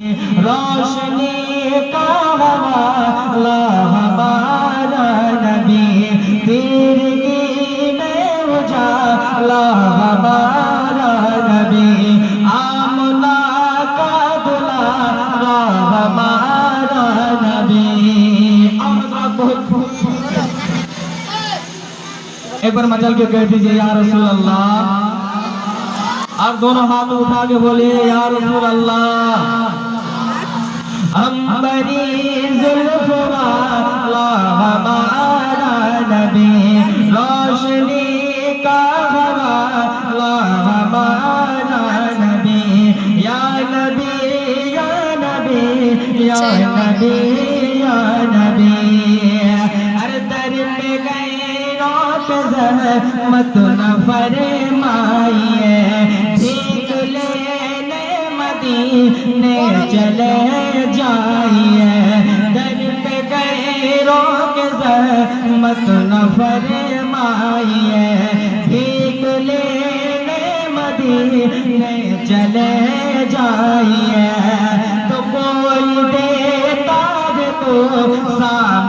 रोशनी का हवाला हमारा नबी, तिरगी में उजाला हमारा नबी, आमना का दुलारा हमारा नबी। एक बार मचल के कह दीजिए या रसूल अल्लाह, और दोनों हाथ उठा के बोलिए या रसूल अल्लाह। अंबरी जुल्फ वाला हमारा नबी, रोशनी का हवाला हमारा नबी, या नबी या नबी या नबी या नबी। हर दर पे गए रोक ज़हमत न फरमाइए, भीख लेने मदीने चले जाइए। दर पे गए रोक ज़हमत न फरमाइए, भीख लेने मदीने चले जाइए।